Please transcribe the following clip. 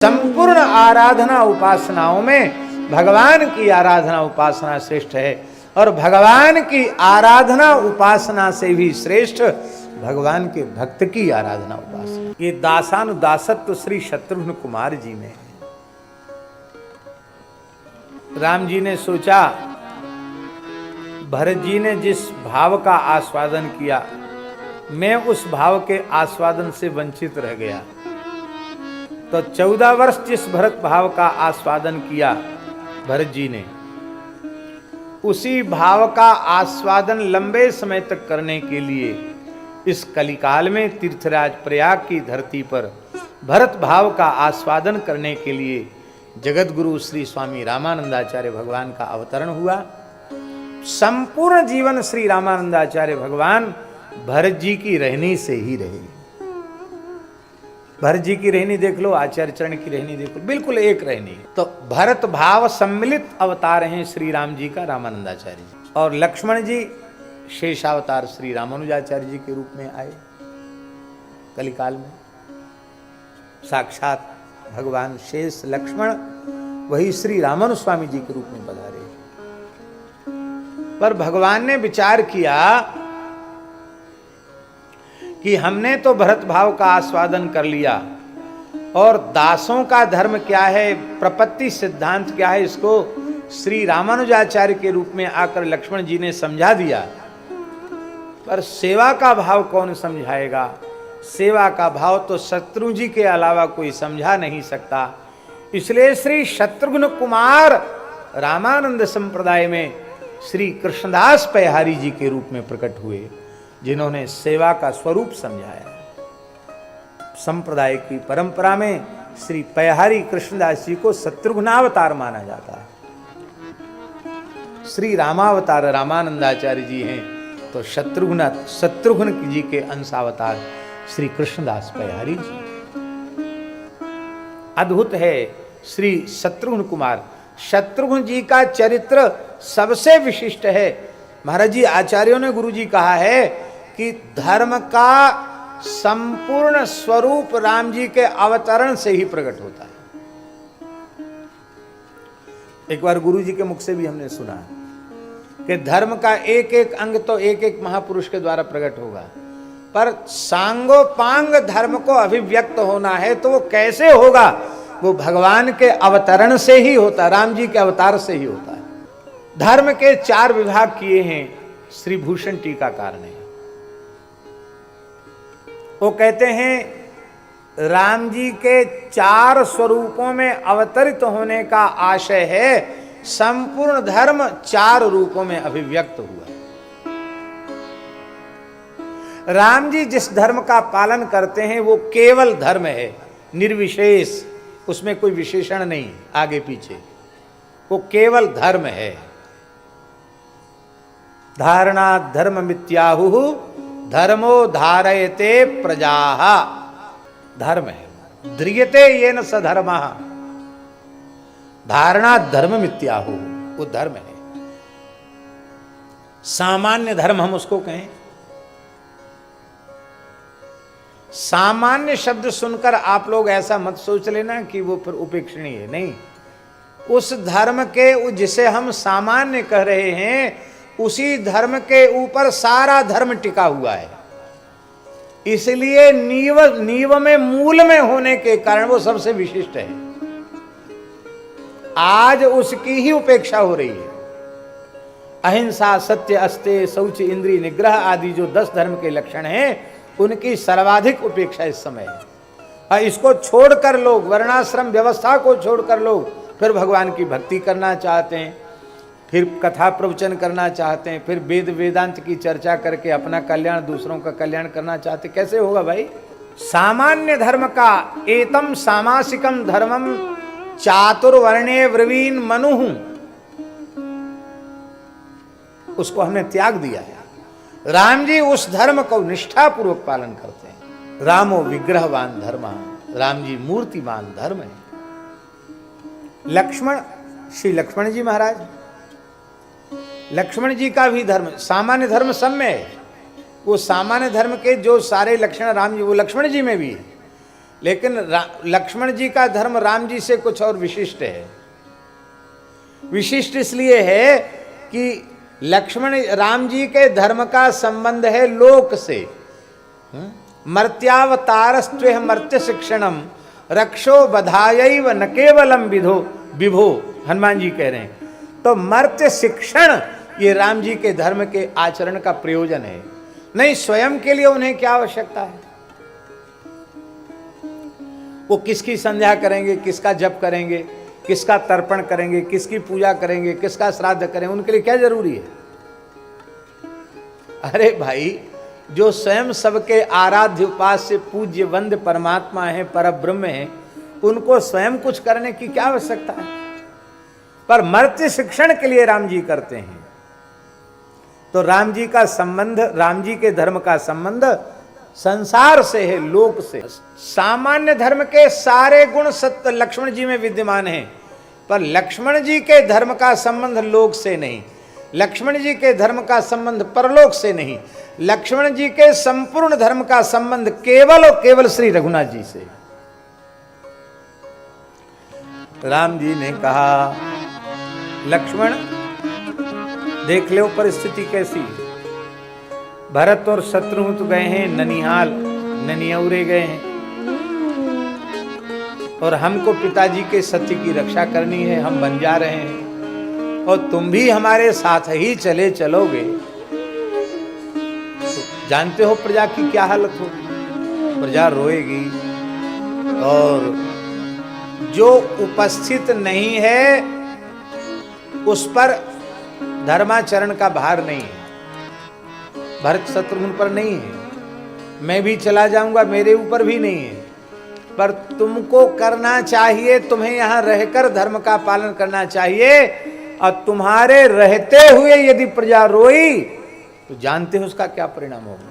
संपूर्ण आराधना उपासनाओं में भगवान की आराधना उपासना श्रेष्ठ है और भगवान की आराधना उपासना से भी श्रेष्ठ भगवान के भक्त की आराधना उपासना। ये दासानुदासत्व श्री शत्रुघ्न कुमार जी में है। राम जी ने सोचा, भरत जी ने जिस भाव का आस्वादन किया मैं उस भाव के आस्वादन से वंचित रह गया, तो 14 वर्ष जिस भरत भाव का आस्वादन किया भरत जी ने, उसी भाव का आस्वादन लंबे समय तक करने के लिए इस कलिकाल में तीर्थराज प्रयाग की धरती पर भरत भाव का आस्वादन करने के लिए जगत गुरु श्री स्वामी रामानंदाचार्य भगवान का अवतरण हुआ। संपूर्ण जीवन श्री रामानंदाचार्य भगवान भरत जी की रहनी से ही रहे। भरत जी की रहनी देख लो, आचार्य चरण की रहनी देख लो, बिल्कुल एक रहनी। तो भरत भाव सम्मिलित अवतार हैं श्री राम जी का रामानंदाचार्य जी, और लक्ष्मण जी शेषावतार श्री रामानुजाचार्य जी के रूप में आए। कलिकाल में साक्षात भगवान शेष लक्ष्मण वही श्री रामानु स्वामी जी के रूप में पधारे। पर भगवान ने विचार किया कि हमने तो भरत भाव का आस्वादन कर लिया और दासों का धर्म क्या है, प्रपत्ति सिद्धांत क्या है, इसको श्री रामानुजाचार्य के रूप में आकर लक्ष्मण जी ने समझा दिया। पर सेवा का भाव कौन समझाएगा? सेवा का भाव तो शत्रुघ्न जी के अलावा कोई समझा नहीं सकता। इसलिए श्री शत्रुघ्न कुमार रामानंद संप्रदाय में श्री कृष्णदास पैहारी जी के रूप में प्रकट हुए, जिन्होंने सेवा का स्वरूप समझाया। संप्रदाय की परंपरा में श्री पैहारी कृष्णदास जी को शत्रुघ्नावतार माना जाता है। श्री रामावतार रामानंदाचार्य जी हैं, तो शत्रुघ्न जी के अंशावतार श्री कृष्णदास पैहारी जी। अद्भुत है श्री शत्रुघ्न कुमार। शत्रुघ्न जी का चरित्र सबसे विशिष्ट है। महाराज जी आचार्यों ने गुरु जी कहा है कि धर्म का संपूर्ण स्वरूप राम जी के अवतरण से ही प्रकट होता है। एक बार गुरु जी के मुख से भी हमने सुना कि धर्म का एक एक अंग तो एक एक महापुरुष के द्वारा प्रकट होगा, पर सांगोपांग धर्म को अभिव्यक्त होना है तो वो कैसे होगा? वो भगवान के अवतरण से ही होता है, राम जी के अवतार से ही होता है। धर्म के 4 विभाग किए हैं श्री भूषण टीकाकार ने। वो कहते हैं राम जी के 4 स्वरूपों में अवतरित होने का आशय है, संपूर्ण धर्म 4 रूपों में अभिव्यक्त हुआ। राम जी जिस धर्म का पालन करते हैं वो केवल धर्म है, निर्विशेष, उसमें कोई विशेषण नहीं आगे पीछे, वो केवल धर्म है। धारणा धर्म मित्याहु धर्मो धारयते प्रजाः, धर्म है। ध्रियते येन स धर्मः, धारणा धर्म मित्याहु, वो धर्म है। सामान्य धर्म हम उसको कहें। सामान्य शब्द सुनकर आप लोग ऐसा मत सोच लेना कि वो फिर उपेक्षणीय है, नहीं। उस धर्म के, जिसे हम सामान्य कह रहे हैं, उसी धर्म के ऊपर सारा धर्म टिका हुआ है। इसलिए नींव में, मूल में होने के कारण वो सबसे विशिष्ट है। आज उसकी ही उपेक्षा हो रही है। अहिंसा, सत्य, अस्तेय, शौच, इंद्रिय निग्रह आदि जो 10 धर्म के लक्षण हैं, उनकी सर्वाधिक उपेक्षा इस समय है। और इसको छोड़कर लोग, वर्णाश्रम व्यवस्था को छोड़कर लोग फिर भगवान की भक्ति करना चाहते हैं, फिर कथा प्रवचन करना चाहते हैं, फिर वेद वेदांत की चर्चा करके अपना कल्याण, दूसरों का कल्याण करना चाहते। कैसे होगा भाई? सामान्य धर्म का एतम सामासिकम धर्मम चातुर्वर्णे ब्रवीन मनुः, उसको हमने त्याग दिया है। राम जी उस धर्म को निष्ठापूर्वक पालन करते हैं। रामो विग्रहवान धर्म, राम जी मूर्तिमान धर्म है। लक्ष्मण, श्री लक्ष्मण जी महाराज, लक्ष्मण जी का भी धर्म सामान्य धर्म सब में है। वो सामान्य धर्म के जो सारे लक्षण राम जी, वो लक्ष्मण जी में भी है। लेकिन लक्ष्मण जी का धर्म राम जी से कुछ और विशिष्ट है। विशिष्ट इसलिए है कि राम जी के धर्म का संबंध है लोक से। मर्त्यावतारस्त्वेह मर्त्य शिक्षणम रक्षो बधायैव न केवलम विभो, हनुमान जी कह रहे हैं। तो मर्त्य शिक्षण ये राम जी के धर्म के आचरण का प्रयोजन है, नहीं स्वयं के लिए उन्हें क्या आवश्यकता है। वो किसकी संध्या करेंगे, किसका जप करेंगे, किसका तर्पण करेंगे, किसकी पूजा करेंगे, किसका श्राद्ध करेंगे, उनके लिए क्या जरूरी है। अरे भाई, जो स्वयं सबके आराध्य उपास्य पूज्य वंद्य परमात्मा है, परब्रह्म है, उनको स्वयं कुछ करने की क्या आवश्यकता है। पर मर्त्य शिक्षण के लिए राम जी करते हैं। तो राम जी का संबंध, राम जी के धर्म का संबंध संसार से है, लोक से। सामान्य धर्म के सारे गुण सत्य लक्ष्मण जी में विद्यमान हैं, पर लक्ष्मण जी के धर्म का संबंध लोक से नहीं, लक्ष्मण जी के धर्म का संबंध परलोक से नहीं, लक्ष्मण जी के संपूर्ण धर्म का संबंध केवल और केवल श्री रघुनाथ जी से। राम जी ने कहा, लक्ष्मण देख लो परिस्थिति कैसी। भरत और शत्रुघ्न तो गए हैं ननिहाल, ननियौरे गए हैं, और हमको पिताजी के सत्य की रक्षा करनी है, हम बन जा रहे हैं, और तुम भी हमारे साथ ही चलोगे। तो जानते हो प्रजा की क्या हालत होगी, प्रजा रोएगी, और जो उपस्थित नहीं है उस पर धर्माचरण का भार नहीं है, भरत शत्रुघ्न पर नहीं है, मैं भी चला जाऊंगा मेरे ऊपर भी नहीं है, पर तुमको करना चाहिए, तुम्हें यहां रहकर धर्म का पालन करना चाहिए। और तुम्हारे रहते हुए यदि प्रजा रोई तो जानते हो उसका क्या परिणाम होगा।